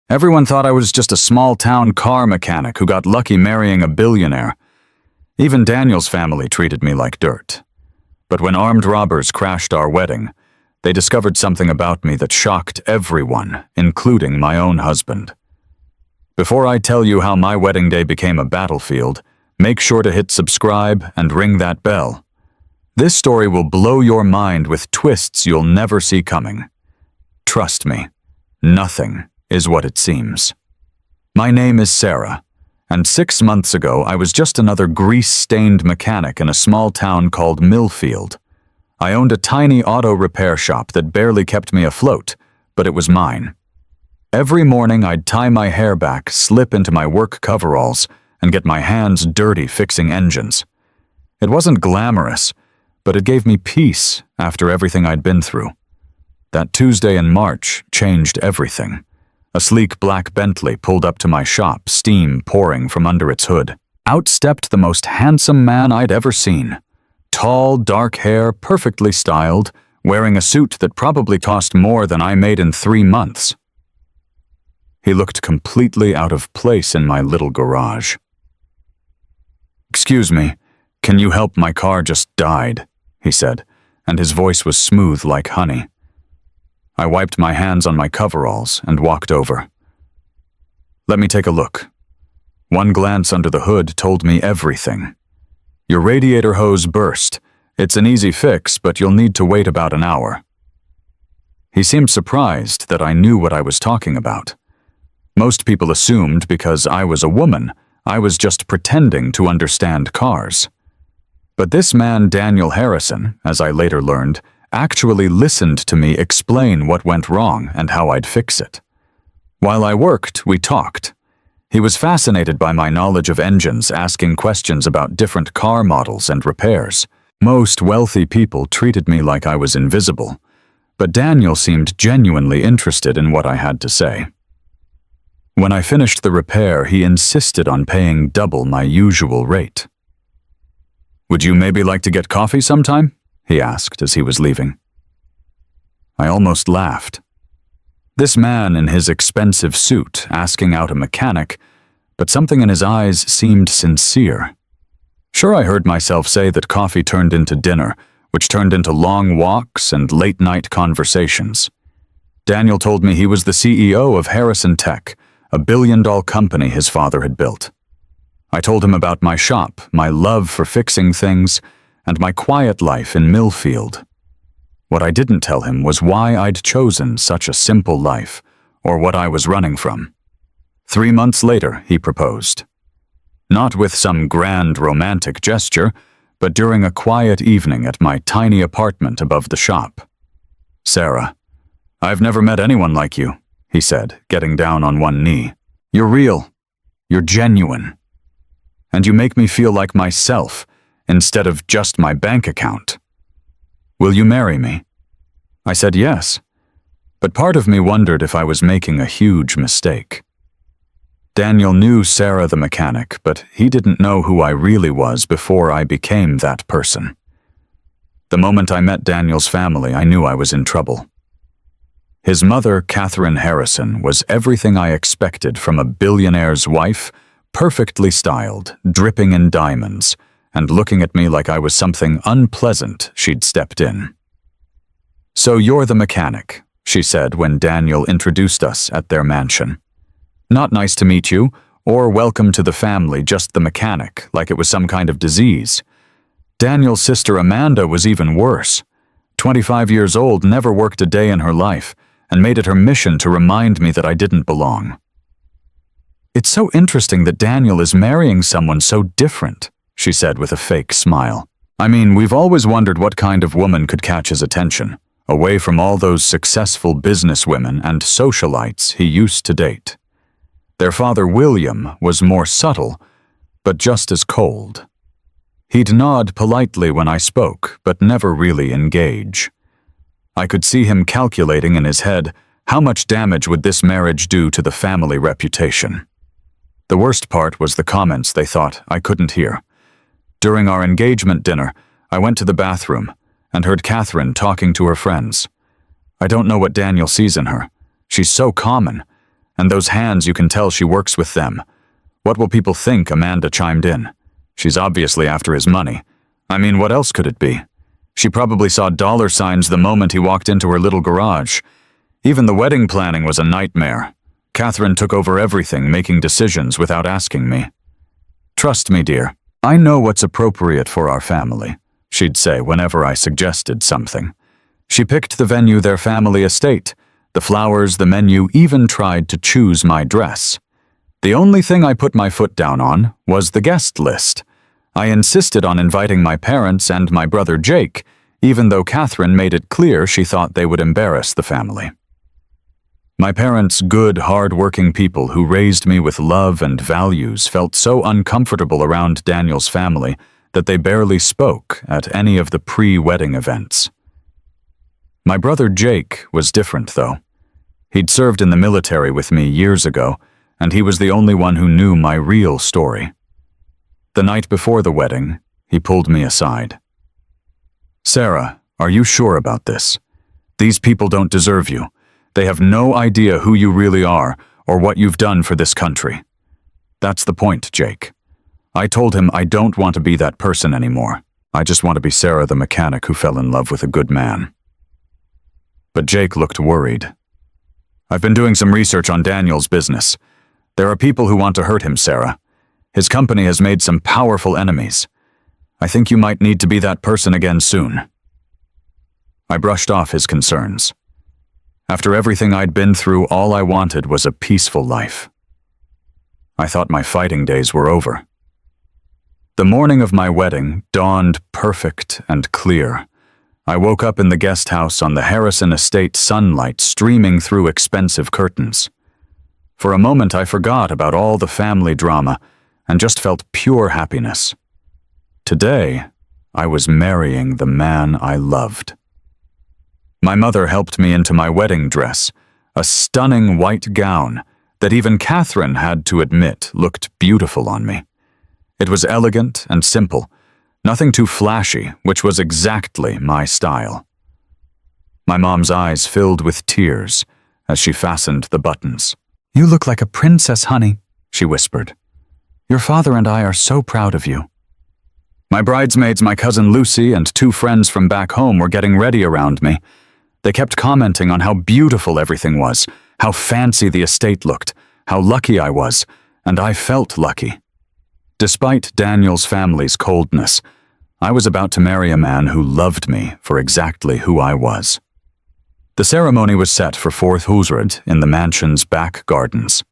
Everyone thought I was just a small-town car mechanic who got lucky marrying a billionaire. Even Daniel's family treated me like dirt. But when armed robbers crashed our wedding, they discovered something about me that shocked everyone, including my own husband. Before I tell you how my wedding day became a battlefield, make sure to hit subscribe and ring that bell. This story will blow your mind with twists you'll never see coming. Trust me, nothing is what it seems. My name is Sarah, and 6 months ago I was just another grease-stained mechanic in a small town called Millfield. I owned a tiny auto repair shop that barely kept me afloat, but it was mine. Every morning I'd tie my hair back, slip into my work coveralls, and get my hands dirty fixing engines. It wasn't glamorous, but it gave me peace after everything I'd been through. That Tuesday in March changed everything. A sleek black Bentley pulled up to my shop, steam pouring from under its hood. Out stepped the most handsome man I'd ever seen. Tall, dark hair, perfectly styled, wearing a suit that probably cost more than I made in 3 months. He looked completely out of place in my little garage. "Excuse me, can you help? My car just died," he said, and his voice was smooth like honey. I wiped my hands on my coveralls and walked over. "Let me take a look." One glance under the hood told me everything. "Your radiator hose burst. It's an easy fix, but you'll need to wait about an hour." He seemed surprised that I knew what I was talking about. Most people assumed because I was a woman, I was just pretending to understand cars. But this man, Daniel Harrison, as I later learned, actually listened to me explain what went wrong and how I'd fix it. While I worked, we talked. He was fascinated by my knowledge of engines, asking questions about different car models and repairs. Most wealthy people treated me like I was invisible, but Daniel seemed genuinely interested in what I had to say. When I finished the repair, he insisted on paying double my usual rate. "Would you maybe like to get coffee sometime?" he asked as he was leaving. I almost laughed. This man in his expensive suit asking out a mechanic, but something in his eyes seemed sincere. Sure, I heard myself say that coffee turned into dinner, which turned into long walks and late-night conversations. Daniel told me he was the CEO of Harrison Tech, a billion-dollar company his father had built. I told him about my shop, my love for fixing things, and my quiet life in Millfield. What I didn't tell him was why I'd chosen such a simple life, or what I was running from. 3 months later, he proposed. Not with some grand romantic gesture, but during a quiet evening at my tiny apartment above the shop. "Sarah, I've never met anyone like you," he said, getting down on one knee. "You're real. You're genuine. And you make me feel like myself, instead of just my bank account. Will you marry me?" I said yes, but part of me wondered if I was making a huge mistake. Daniel knew Sarah the mechanic, but he didn't know who I really was before I became that person. The moment I met Daniel's family, I knew I was in trouble. His mother, Catherine Harrison, was everything I expected from a billionaire's wife, perfectly styled, dripping in diamonds, and looking at me like I was something unpleasant she'd stepped in. "So you're the mechanic," she said when Daniel introduced us at their mansion. "Not nice to meet you, or welcome to the family, just the mechanic, like it was some kind of disease." Daniel's sister Amanda was even worse. 25 years old, never worked a day in her life, and made it her mission to remind me that I didn't belong. "It's so interesting that Daniel is marrying someone so different," she said with a fake smile. "I mean, we've always wondered what kind of woman could catch his attention, away from all those successful businesswomen and socialites he used to date. Their father, William, was more subtle, but just as cold. He'd nod politely when I spoke, but never really engage. I could see him calculating in his head, how much damage would this marriage do to the family reputation? The worst part was the comments they thought I couldn't hear. During our engagement dinner, I went to the bathroom and heard Catherine talking to her friends. I don't know what Daniel sees in her. She's so common, And those hands, you can tell she works with them. What will people think? Amanda chimed in. She's obviously after his money. I mean, what else could it be? She probably saw dollar signs the moment he walked into her little garage. Even the wedding planning was a nightmare. Catherine took over everything, making decisions without asking me. Trust me, dear. I know what's appropriate for our family, she'd say whenever I suggested something. She picked the venue, their family estate, the flowers, the menu, even tried to choose my dress. The only thing I put my foot down on was the guest list. I insisted on inviting my parents and my brother Jake, even though Catherine made it clear she thought they would embarrass the family. My parents, good, hard-working people who raised me with love and values, felt so uncomfortable around Daniel's family that they barely spoke at any of the pre-wedding events. My brother Jake was different, though. He'd served in the military with me years ago, and he was the only one who knew my real story. The night before the wedding, he pulled me aside. Sarah, are you sure about this? These people don't deserve you. They have no idea who you really are or what you've done for this country. That's the point, Jake. I told him I don't want to be that person anymore. I just want to be Sarah the mechanic who fell in love with a good man. But Jake looked worried. I've been doing some research on Daniel's business. There are people who want to hurt him, Sarah. His company has made some powerful enemies. I think you might need to be that person again soon. I brushed off his concerns. After everything I'd been through, all I wanted was a peaceful life. I thought my fighting days were over. The morning of my wedding dawned perfect and clear. I woke up in the guest house on the Harrison estate, sunlight streaming through expensive curtains. For a moment I forgot about all the family drama and just felt pure happiness. Today, I was marrying the man I loved. My mother helped me into my wedding dress, a stunning white gown that even Catherine had to admit looked beautiful on me. It was elegant and simple, nothing too flashy, which was exactly my style. My mom's eyes filled with tears as she fastened the buttons. "You look like a princess, honey," she whispered. "Your father and I are so proud of you." My bridesmaids, my cousin Lucy, and 2 friends from back home were getting ready around me. They kept commenting on how beautiful everything was, how fancy the estate looked, how lucky I was, and I felt lucky. Despite Daniel's family's coldness, I was about to marry a man who loved me for exactly who I was. The ceremony was set for 4th Husred in the mansion's back gardens.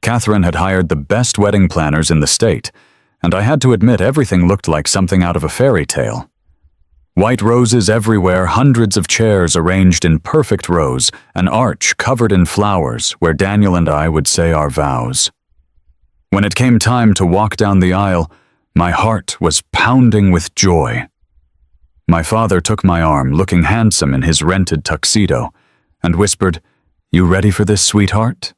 Catherine had hired the best wedding planners in the state, and I had to admit everything looked like something out of a fairy tale. White roses everywhere, hundreds of chairs arranged in perfect rows, an arch covered in flowers where Daniel and I would say our vows. When it came time to walk down the aisle, my heart was pounding with joy. My father took my arm, looking handsome in his rented tuxedo, and whispered, "You ready for this, sweetheart?"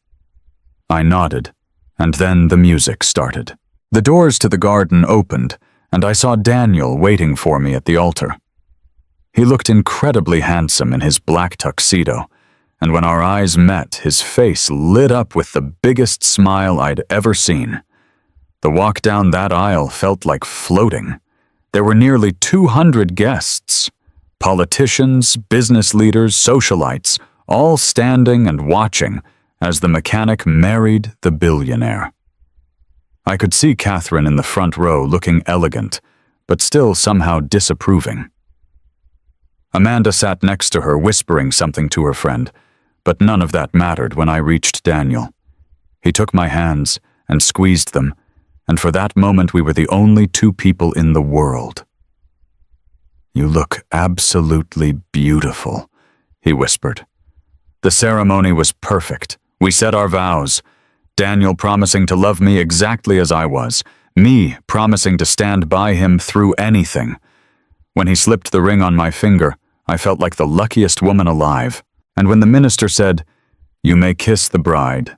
I nodded, and then the music started. The doors to the garden opened, and I saw Daniel waiting for me at the altar. He looked incredibly handsome in his black tuxedo, and when our eyes met, his face lit up with the biggest smile I'd ever seen. The walk down that aisle felt like floating. There were nearly 200 guests, politicians, business leaders, socialites, all standing and watching as the mechanic married the billionaire. I could see Catherine in the front row looking elegant, but still somehow disapproving. Amanda sat next to her, whispering something to her friend, but none of that mattered when I reached Daniel. He took my hands and squeezed them, and for that moment we were the only 2 people in the world. "You look absolutely beautiful," he whispered. The ceremony was perfect. We said our vows, Daniel promising to love me exactly as I was, me promising to stand by him through anything. When he slipped the ring on my finger, I felt like the luckiest woman alive. And when the minister said, "You may kiss the bride,"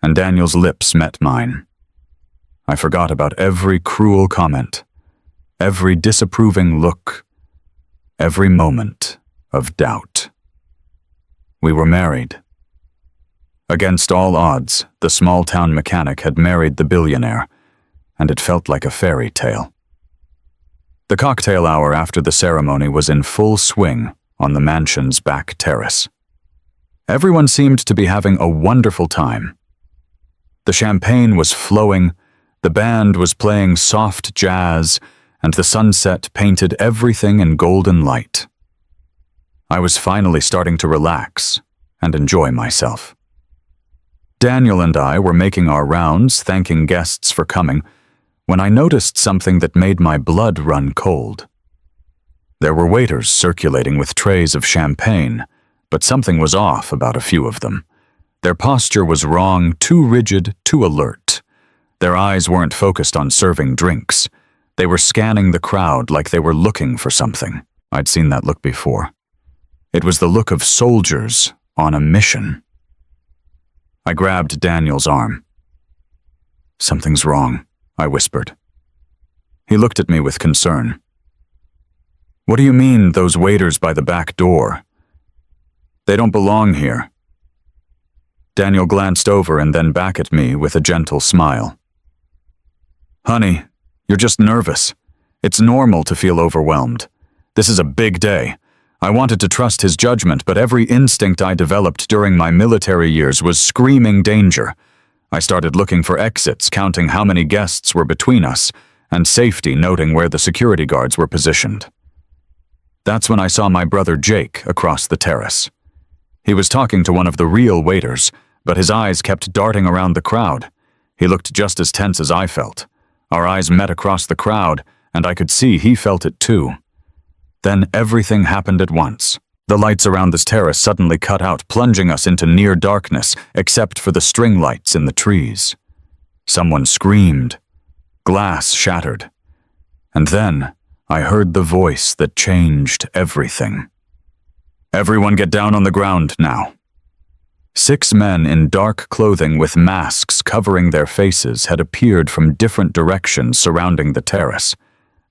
and Daniel's lips met mine, I forgot about every cruel comment, every disapproving look, every moment of doubt. We were married. Against all odds, the small-town mechanic had married the billionaire, and it felt like a fairy tale. The cocktail hour after the ceremony was in full swing on the mansion's back terrace. Everyone seemed to be having a wonderful time. The champagne was flowing, the band was playing soft jazz, and the sunset painted everything in golden light. I was finally starting to relax and enjoy myself. Daniel and I were making our rounds, thanking guests for coming, when I noticed something that made my blood run cold. There were waiters circulating with trays of champagne, but something was off about a few of them. Their posture was wrong, too rigid, too alert. Their eyes weren't focused on serving drinks. They were scanning the crowd like they were looking for something. I'd seen that look before. It was the look of soldiers on a mission. I grabbed Daniel's arm. "Something's wrong," I whispered. He looked at me with concern. "What do you mean, those waiters by the back door? They don't belong here." Daniel glanced over and then back at me with a gentle smile. "Honey, you're just nervous. It's normal to feel overwhelmed. This is a big day. I wanted to trust his judgment, but every instinct I developed during my military years was screaming danger. I started looking for exits, counting how many guests were between us, and safety, noting where the security guards were positioned. That's when I saw my brother Jake across the terrace. He was talking to one of the real waiters, but his eyes kept darting around the crowd. He looked just as tense as I felt. Our eyes met across the crowd, and I could see he felt it too. Then everything happened at once. The lights around this terrace suddenly cut out, plunging us into near darkness, except for the string lights in the trees. Someone screamed. Glass shattered. And then I heard the voice that changed everything. "Everyone get down on the ground now." 6 men in dark clothing with masks covering their faces had appeared from different directions surrounding the terrace.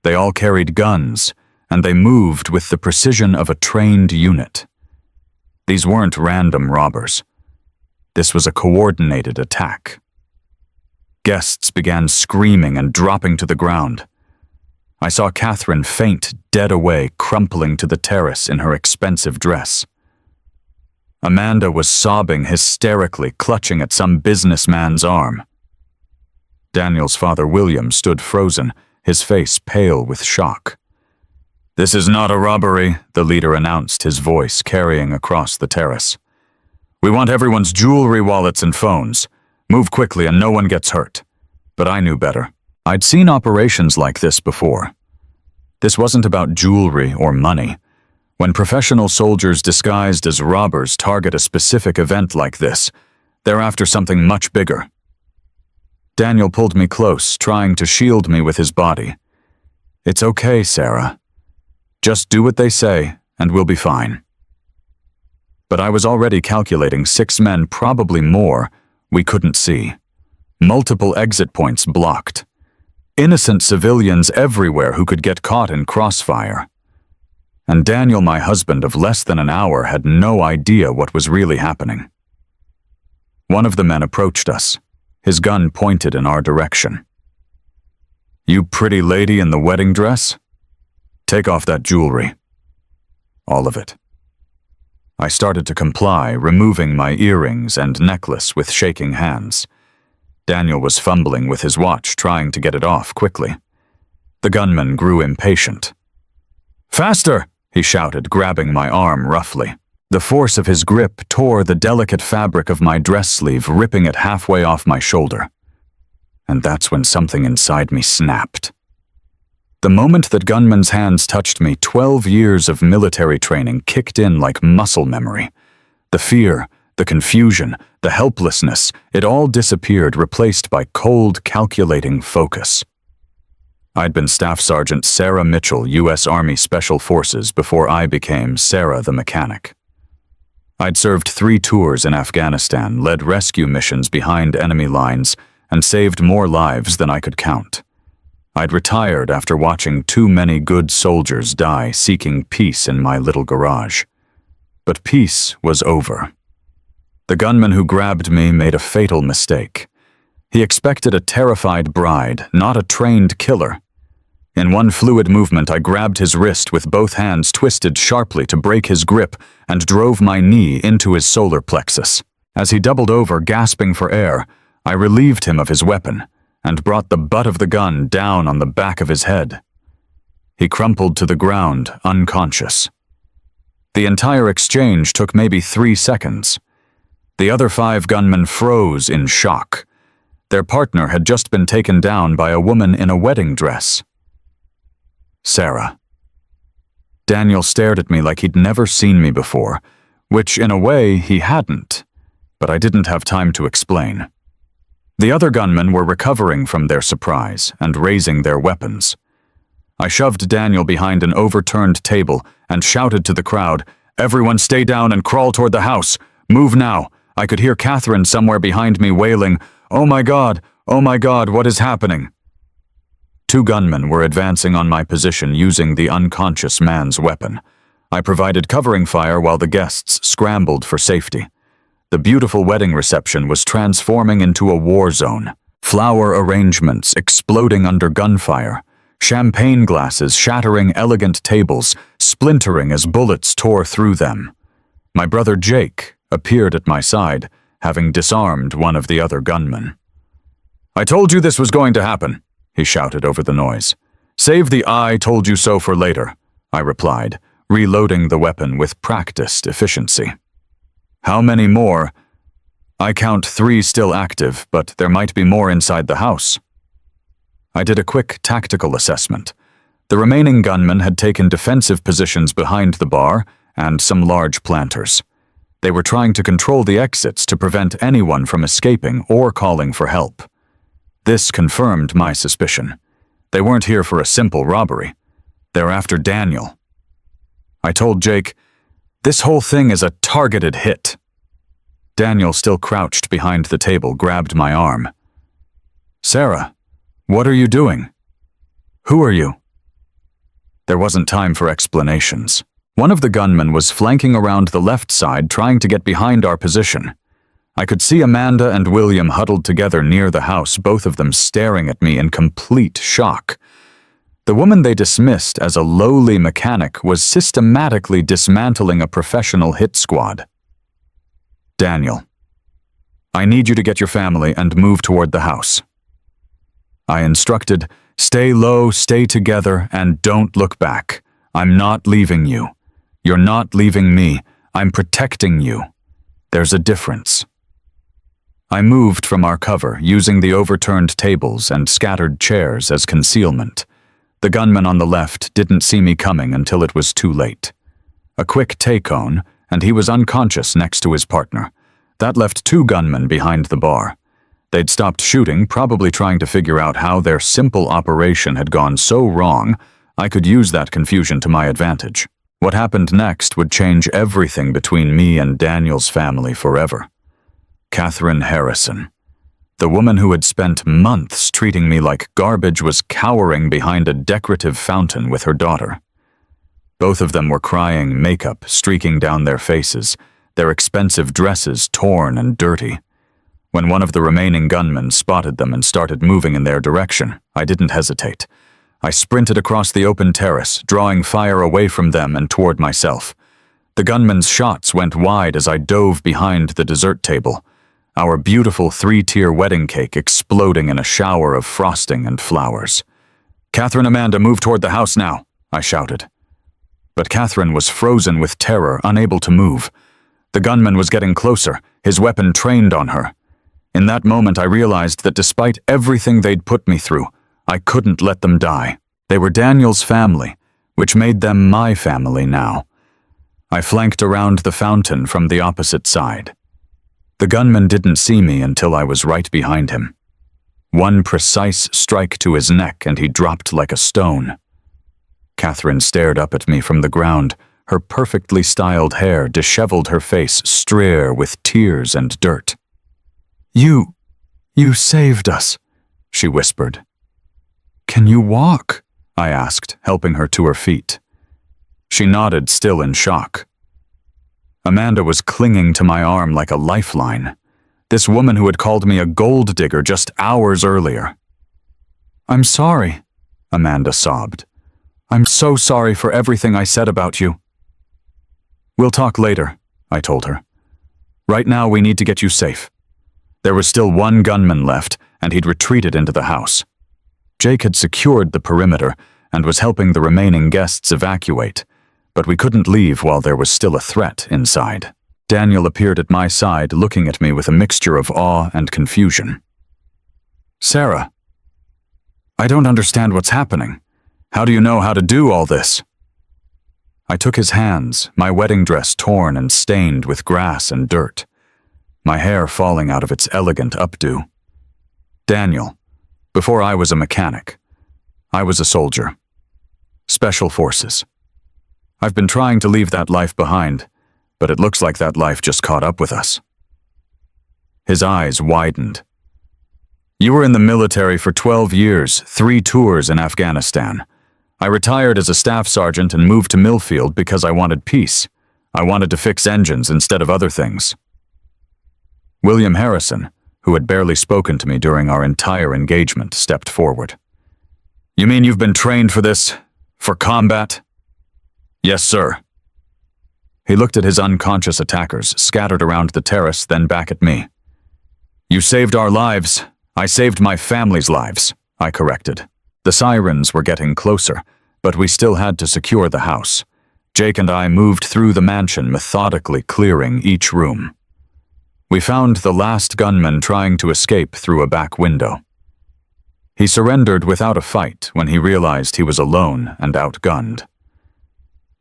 They all carried guns, and they moved with the precision of a trained unit. These weren't random robbers. This was a coordinated attack. Guests began screaming and dropping to the ground. I saw Catherine faint dead away, crumpling to the terrace in her expensive dress. Amanda was sobbing hysterically, clutching at some businessman's arm. Daniel's father, William, stood frozen, his face pale with shock. "This is not a robbery," the leader announced, his voice carrying across the terrace. "We want everyone's jewelry, wallets, and phones. Move quickly and no one gets hurt." But I knew better. I'd seen operations like this before. This wasn't about jewelry or money. When professional soldiers disguised as robbers target a specific event like this, they're after something much bigger. Daniel pulled me close, trying to shield me with his body. "It's okay, Sarah. Just do what they say, and we'll be fine." But I was already calculating 6 men, probably more, we couldn't see. Multiple exit points blocked. Innocent civilians everywhere who could get caught in crossfire. And Daniel, my husband of less than an hour, had no idea what was really happening. One of the men approached us, his gun pointed in our direction. "You pretty lady in the wedding dress? Take off that jewelry." All of it. I started to comply, removing my earrings and necklace with shaking hands. Daniel was fumbling with his watch, trying to get it off quickly. The gunman grew impatient. "Faster!" he shouted, grabbing my arm roughly. The force of his grip tore the delicate fabric of my dress sleeve, ripping it halfway off my shoulder. And that's when something inside me snapped. The moment that gunman's hands touched me, 12 years of military training kicked in like muscle memory. The fear, the confusion, the helplessness, it all disappeared, replaced by cold, calculating focus. I'd been Staff Sergeant Sarah Mitchell, U.S. Army Special Forces, before I became Sarah the Mechanic. I'd served 3 tours in Afghanistan, led rescue missions behind enemy lines, and saved more lives than I could count. I'd retired after watching too many good soldiers die seeking peace in my little garage. But peace was over. The gunman who grabbed me made a fatal mistake. He expected a terrified bride, not a trained killer. In one fluid movement, I grabbed his wrist with both hands twisted sharply to break his grip and drove my knee into his solar plexus. As he doubled over, gasping for air, I relieved him of his weapon and brought the butt of the gun down on the back of his head. He crumpled to the ground, unconscious. The entire exchange took maybe 3 seconds. The other 5 gunmen froze in shock. Their partner had just been taken down by a woman in a wedding dress. Sarah. Daniel stared at me like he'd never seen me before, which in a way he hadn't, but I didn't have time to explain. The other gunmen were recovering from their surprise and raising their weapons. I shoved Daniel behind an overturned table and shouted to the crowd, "Everyone stay down and crawl toward the house. Move now." I could hear Catherine somewhere behind me wailing, oh my God, what is happening?" 2 gunmen were advancing on my position using the unconscious man's weapon. I provided covering fire while the guests scrambled for safety. The beautiful wedding reception was transforming into a war zone. Flower arrangements exploding under gunfire, champagne glasses shattering elegant tables, splintering as bullets tore through them. My brother Jake appeared at my side, having disarmed one of the other gunmen. "I told you this was going to happen," he shouted over the noise. "Save the I told you so for later," I replied, reloading the weapon with practiced efficiency. "How many more?" "I count 3 still active, but there might be more inside the house." I did a quick tactical assessment. The remaining gunmen had taken defensive positions behind the bar and some large planters. They were trying to control the exits to prevent anyone from escaping or calling for help. This confirmed my suspicion. They weren't here for a simple robbery. They're after Daniel. I told Jake, "This whole thing is a targeted hit." Daniel, still crouched behind the table, grabbed my arm. "Sarah, what are you doing? Who are you?" There wasn't time for explanations. One of the gunmen was flanking around the left side, trying to get behind our position. I could see Amanda and William huddled together near the house, both of them staring at me in complete shock. The woman they dismissed as a lowly mechanic was systematically dismantling a professional hit squad. "Daniel, I need you to get your family and move toward the house." I instructed, "Stay low, stay together, and don't look back. I'm not leaving you. You're not leaving me. I'm protecting you. There's a difference." I moved from our cover, using the overturned tables and scattered chairs as concealment. The gunman on the left didn't see me coming until it was too late. A quick take-on, and he was unconscious next to his partner. That left 2 gunmen behind the bar. They'd stopped shooting, probably trying to figure out how their simple operation had gone so wrong. I could use that confusion to my advantage. What happened next would change everything between me and Daniel's family forever. Catherine Harrison. The woman who had spent months treating me like garbage was cowering behind a decorative fountain with her daughter. Both of them were crying, makeup streaking down their faces, their expensive dresses torn and dirty. When one of the remaining gunmen spotted them and started moving in their direction, I didn't hesitate. I sprinted across the open terrace, drawing fire away from them and toward myself. The gunmen's shots went wide as I dove behind the dessert table, our beautiful 3-tier wedding cake exploding in a shower of frosting and flowers. "Catherine, Amanda, move toward the house now," I shouted. But Catherine was frozen with terror, unable to move. The gunman was getting closer, his weapon trained on her. In that moment, I realized that despite everything they'd put me through, I couldn't let them die. They were Daniel's family, which made them my family now. I flanked around the fountain from the opposite side. The gunman didn't see me until I was right behind him. One precise strike to his neck and he dropped like a stone. Catherine stared up at me from the ground, her perfectly styled hair disheveled, her face streaked with tears and dirt. You saved us," she whispered. "Can you walk?" I asked, helping her to her feet. She nodded, still in shock. Amanda was clinging to my arm like a lifeline. This woman who had called me a gold digger just hours earlier. "I'm sorry," Amanda sobbed. "I'm so sorry for everything I said about you." "We'll talk later," I told her. "Right now we need to get you safe." There was still one gunman left, and he'd retreated into the house. Jake had secured the perimeter and was helping the remaining guests evacuate, but we couldn't leave while there was still a threat inside. Daniel appeared at my side, looking at me with a mixture of awe and confusion. "Sarah, I don't understand what's happening. How do you know how to do all this?" I took his hands, my wedding dress torn and stained with grass and dirt, my hair falling out of its elegant updo. "Daniel, before I was a mechanic, I was a soldier. Special Forces. I've been trying to leave that life behind, but it looks like that life just caught up with us." His eyes widened. "You were in the military for 12 years, 3 tours in Afghanistan. I retired as a staff sergeant and moved to Millfield because I wanted peace. I wanted to fix engines instead of other things." William Harrison, who had barely spoken to me during our entire engagement, stepped forward. "You mean you've been trained for this? For combat?" "Yes, sir." He looked at his unconscious attackers, scattered around the terrace, then back at me. "You saved our lives. I saved my family's lives," I corrected. The sirens were getting closer, but we still had to secure the house. Jake and I moved through the mansion, methodically clearing each room. We found the last gunman trying to escape through a back window. He surrendered without a fight when he realized he was alone and outgunned.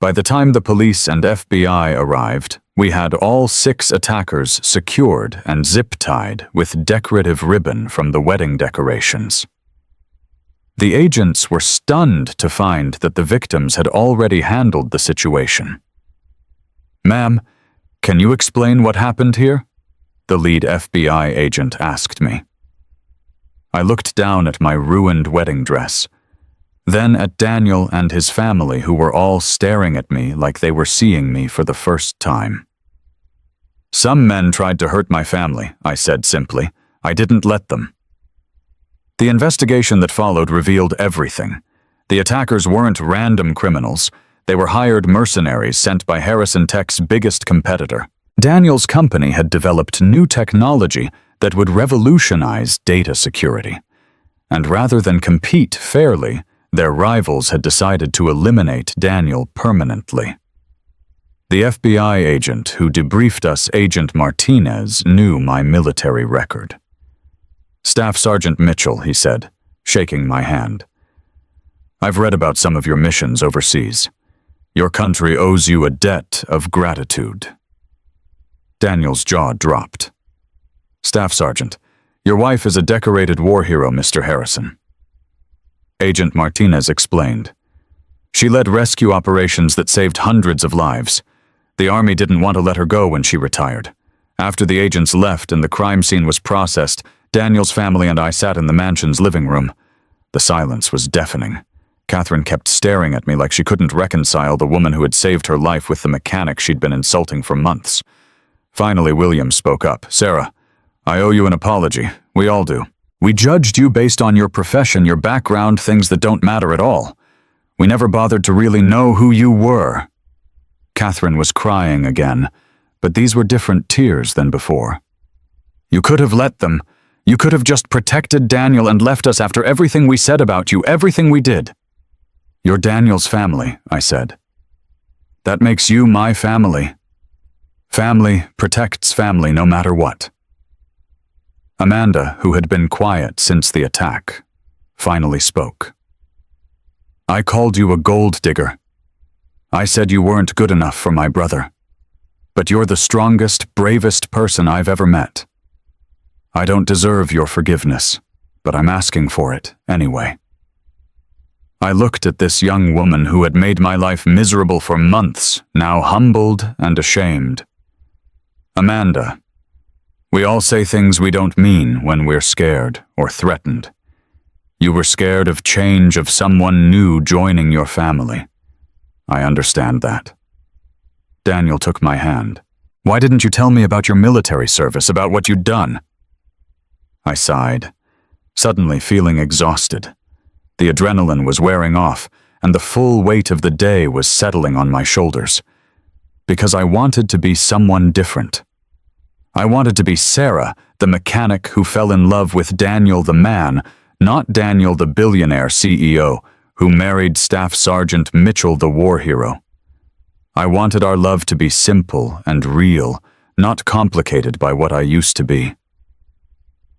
By the time the police and FBI arrived, we had all 6 attackers secured and zip-tied with decorative ribbon from the wedding decorations. The agents were stunned to find that the victims had already handled the situation. "Ma'am, can you explain what happened here?" the lead FBI agent asked me. I looked down at my ruined wedding dress, then at Daniel and his family, who were all staring at me like they were seeing me for the first time. "Some men tried to hurt my family," I said simply. "I didn't let them." The investigation that followed revealed everything. The attackers weren't random criminals. They were hired mercenaries sent by Harrison Tech's biggest competitor. Daniel's company had developed new technology that would revolutionize data security. And rather than compete fairly, their rivals had decided to eliminate Daniel permanently. The FBI agent who debriefed us, Agent Martinez, knew my military record. "Staff Sergeant Mitchell," he said, shaking my hand. "I've read about some of your missions overseas. Your country owes you a debt of gratitude." Daniel's jaw dropped. "Staff Sergeant, your wife is a decorated war hero, Mr. Harrison." Agent Martinez explained. "She led rescue operations that saved hundreds of lives. The Army didn't want to let her go when she retired. After the agents left and the crime scene was processed, Daniel's family and I sat in the mansion's living room. The silence was deafening. Catherine kept staring at me like she couldn't reconcile the woman who had saved her life with the mechanic she'd been insulting for months. Finally, William spoke up. "Sarah, I owe you an apology. We all do. We judged you based on your profession, your background, things that don't matter at all. We never bothered to really know who you were." Catherine was crying again, but these were different tears than before. "You could have let them. You could have just protected Daniel and left us after everything we said about you, everything we did." "You're Daniel's family," I said. "That makes you my family. Family protects family no matter what." Amanda, who had been quiet since the attack, finally spoke. "I called you a gold digger. I said you weren't good enough for my brother. But you're the strongest, bravest person I've ever met. I don't deserve your forgiveness, but I'm asking for it anyway." I looked at this young woman who had made my life miserable for months, now humbled and ashamed. "Amanda, we all say things we don't mean when we're scared or threatened. You were scared of change, of someone new joining your family. I understand that." Daniel took my hand. Why didn't you tell me about your military service, about what you'd done?" I sighed, suddenly feeling exhausted. The adrenaline was wearing off, and the full weight of the day was settling on my shoulders. Because I wanted to be someone different. I wanted to be Sarah, the mechanic who fell in love with Daniel the man, not Daniel the billionaire CEO, who married Staff Sergeant Mitchell the war hero. I wanted our love to be simple and real, not complicated by what I used to be.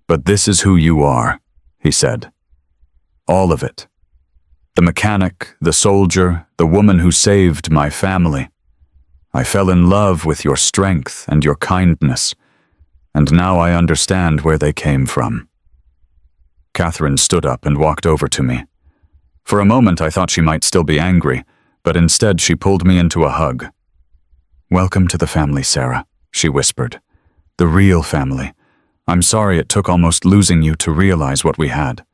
"But this is who you are," he said. "All of it. The mechanic, the soldier, the woman who saved my family. I fell in love with your strength and your kindness, and now I understand where they came from." Catherine stood up and walked over to me. For a moment I thought she might still be angry, but instead she pulled me into a hug. "Welcome to the family, Sarah," she whispered. "The real family. I'm sorry it took almost losing you to realize what we had."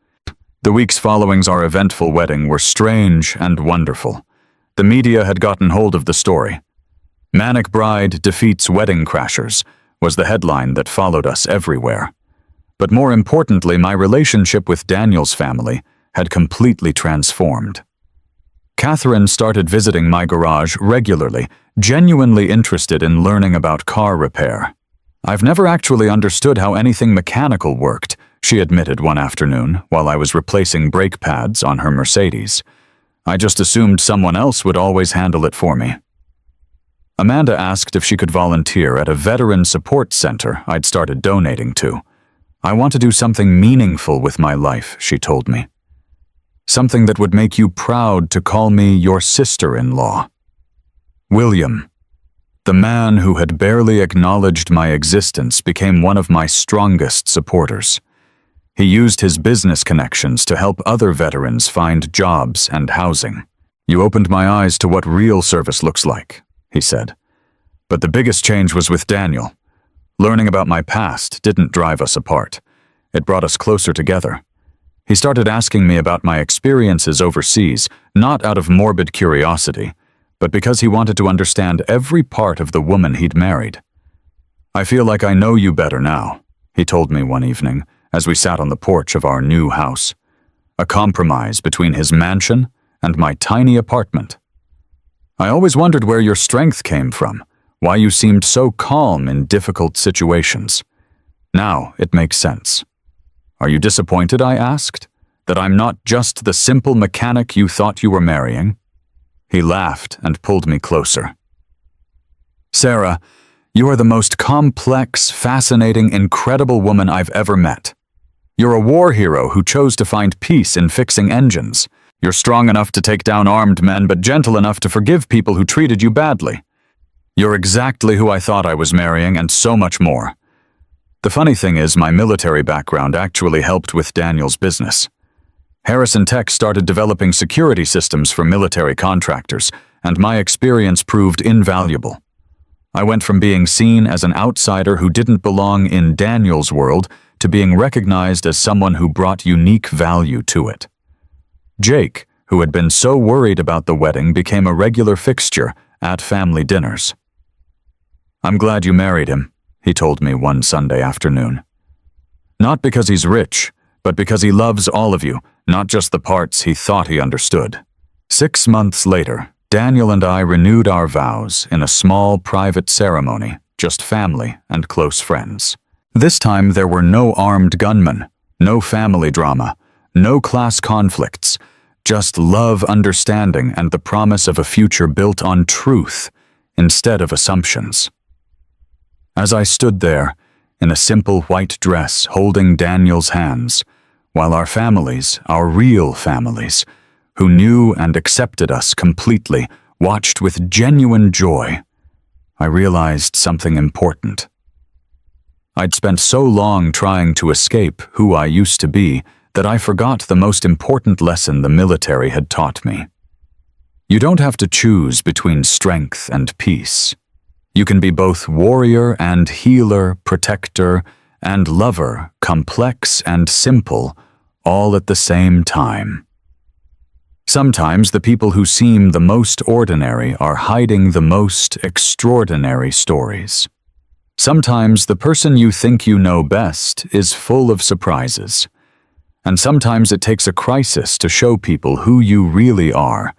The weeks following our eventful wedding were strange and wonderful. The media had gotten hold of the story. "Manic Bride Defeats Wedding Crashers" was the headline that followed us everywhere. But more importantly, my relationship with Daniel's family had completely transformed. Catherine started visiting my garage regularly, genuinely interested in learning about car repair. "I've never actually understood how anything mechanical worked," she admitted one afternoon while I was replacing brake pads on her Mercedes. "I just assumed someone else would always handle it for me." Amanda asked if she could volunteer at a veteran support center I'd started donating to. "I want to do something meaningful with my life," she told me. "Something that would make you proud to call me your sister-in-law." William, the man who had barely acknowledged my existence, became one of my strongest supporters. He used his business connections to help other veterans find jobs and housing. "You opened my eyes to what real service looks like," he said. But the biggest change was with Daniel. Learning about my past didn't drive us apart. It brought us closer together. He started asking me about my experiences overseas, not out of morbid curiosity, but because he wanted to understand every part of the woman he'd married. "I feel like I know you better now," he told me one evening as we sat on the porch of our new house. A compromise between his mansion and my tiny apartment. "I always wondered where your strength came from, why you seemed so calm in difficult situations. Now it makes sense." "Are you disappointed," I asked, "that I'm not just the simple mechanic you thought you were marrying?" He laughed and pulled me closer. "Sarah, you are the most complex, fascinating, incredible woman I've ever met. You're a war hero who chose to find peace in fixing engines. You're strong enough to take down armed men, but gentle enough to forgive people who treated you badly. You're exactly who I thought I was marrying, and so much more." The funny thing is, my military background actually helped with Daniel's business. Harrison Tech started developing security systems for military contractors, and my experience proved invaluable. I went from being seen as an outsider who didn't belong in Daniel's world to being recognized as someone who brought unique value to it. Jake, who had been so worried about the wedding, became a regular fixture at family dinners. "I'm glad you married him," he told me one Sunday afternoon. "Not because he's rich, but because he loves all of you, not just the parts he thought he understood." 6 months later, Daniel and I renewed our vows in a small private ceremony, just family and close friends. This time there were no armed gunmen, no family drama, no class conflicts, just love, understanding, and the promise of a future built on truth instead of assumptions. As I stood there, in a simple white dress holding Daniel's hands, while our families, our real families, who knew and accepted us completely, watched with genuine joy, I realized something important. I'd spent so long trying to escape who I used to be that I forgot the most important lesson the military had taught me. You don't have to choose between strength and peace. You can be both warrior and healer, protector and lover, complex and simple, all at the same time. Sometimes the people who seem the most ordinary are hiding the most extraordinary stories. Sometimes the person you think you know best is full of surprises. And sometimes it takes a crisis to show people who you really are,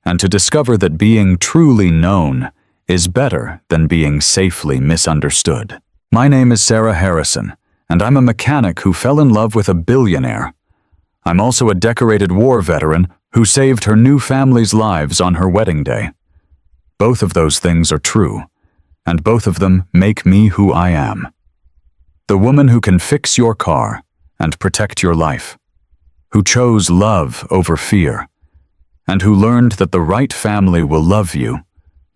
and to discover that being truly known is better than being safely misunderstood. My name is Sarah Harrison, and I'm a mechanic who fell in love with a billionaire. I'm also a decorated war veteran who saved her new family's lives on her wedding day. Both of those things are true, and both of them make me who I am. The woman who can fix your car and protect your life, who chose love over fear, and who learned that the right family will love you,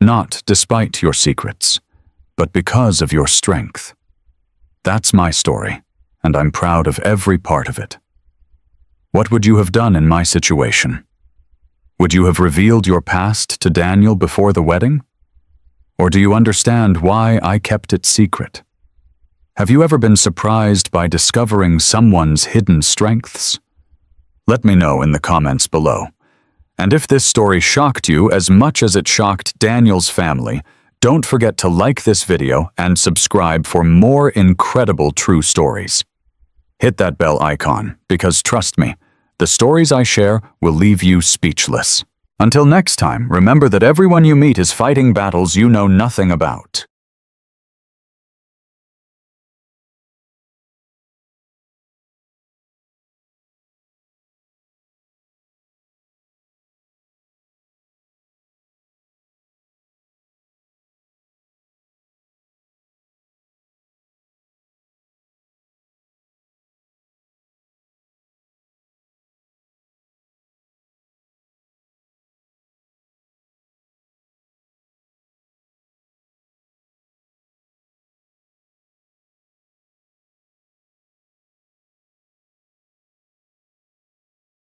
not despite your secrets, but because of your strength. That's my story, and I'm proud of every part of it. What would you have done in my situation? Would you have revealed your past to Daniel before the wedding? Or do you understand why I kept it secret? Have you ever been surprised by discovering someone's hidden strengths? Let me know in the comments below. And if this story shocked you as much as it shocked Daniel's family, don't forget to like this video and subscribe for more incredible true stories. Hit that bell icon, because trust me, the stories I share will leave you speechless. Until next time, remember that everyone you meet is fighting battles you know nothing about.